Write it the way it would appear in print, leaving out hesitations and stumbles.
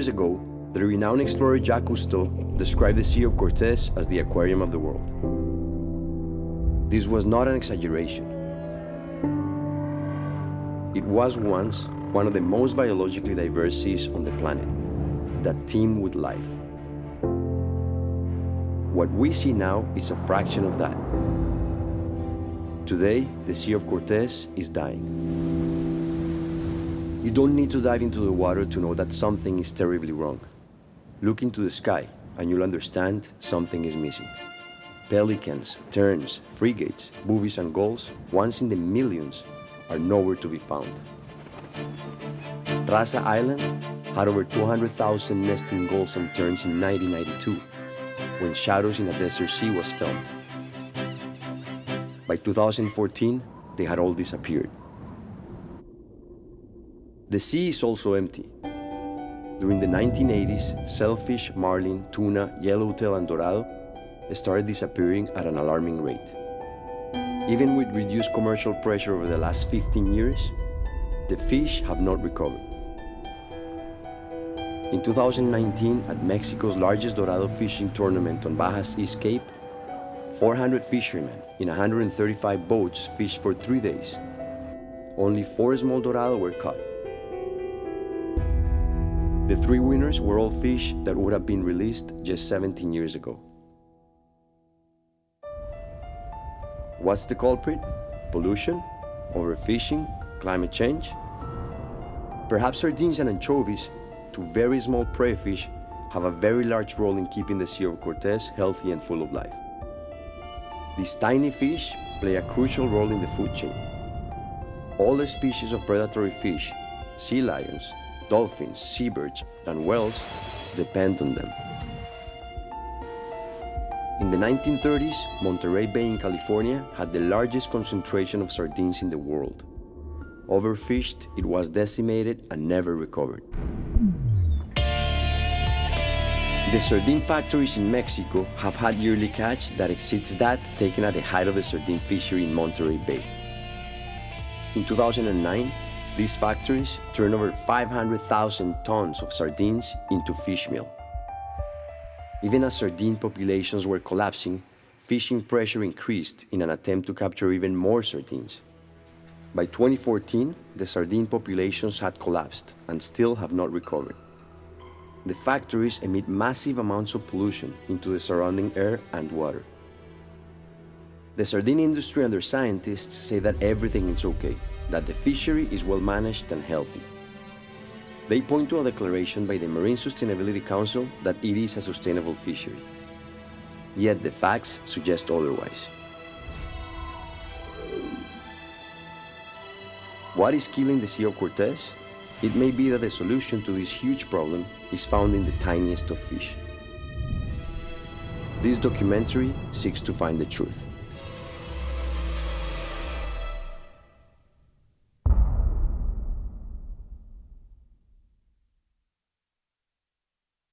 years ago, the renowned explorer Jacques Cousteau described the Sea of Cortez as the aquarium of the world. This was not an exaggeration. It was once one of the most biologically diverse seas on the planet that teemed with life. What we see now is a fraction of that. Today, the Sea of Cortez is dying. You don't need to dive into the water to know that something is terribly wrong. Look into the sky and you'll understand something is missing. Pelicans, terns, frigates, boobies and gulls, once in the millions, are nowhere to be found. Rasa Island had over 200,000 nesting gulls and terns in 1992, when Shadows in a Desert Sea was filmed. By 2014, they had all disappeared. The sea is also empty. During the 1980s, shellfish, marlin, tuna, yellowtail, and dorado started disappearing at an alarming rate. Even with reduced commercial pressure over the last 15 years, the fish have not recovered. In 2019, at Mexico's largest dorado fishing tournament on Baja's East Cape, 400 fishermen in 135 boats fished for 3 days. Only 4 small dorado were caught. The 3 winners were all fish that would have been released just 17 years ago. What's the culprit? Pollution? Overfishing? Climate change? Perhaps sardines and anchovies, 2 very small prey fish, have a very large role in keeping the Sea of Cortez healthy and full of life. These tiny fish play a crucial role in the food chain. All the species of predatory fish, sea lions, dolphins, seabirds, and whales depend on them. In the 1930s, Monterey Bay in California had the largest concentration of sardines in the world. Overfished, it was decimated and never recovered. The sardine factories in Mexico have had yearly catch that exceeds that taken at the height of the sardine fishery in Monterey Bay. In 2009, these factories turned over 500,000 tons of sardines into fishmeal. Even as sardine populations were collapsing, fishing pressure increased in an attempt to capture even more sardines. By 2014, the sardine populations had collapsed and still have not recovered. The factories emit massive amounts of pollution into the surrounding air and water. The sardine industry and their scientists say that everything is okay, that the fishery is well managed and healthy. They point to a declaration by the Marine Stewardship Council that it is a sustainable fishery. Yet the facts suggest otherwise. What is killing the Sea of Cortez? It may be that the solution to this huge problem is found in the tiniest of fish. This documentary seeks to find the truth.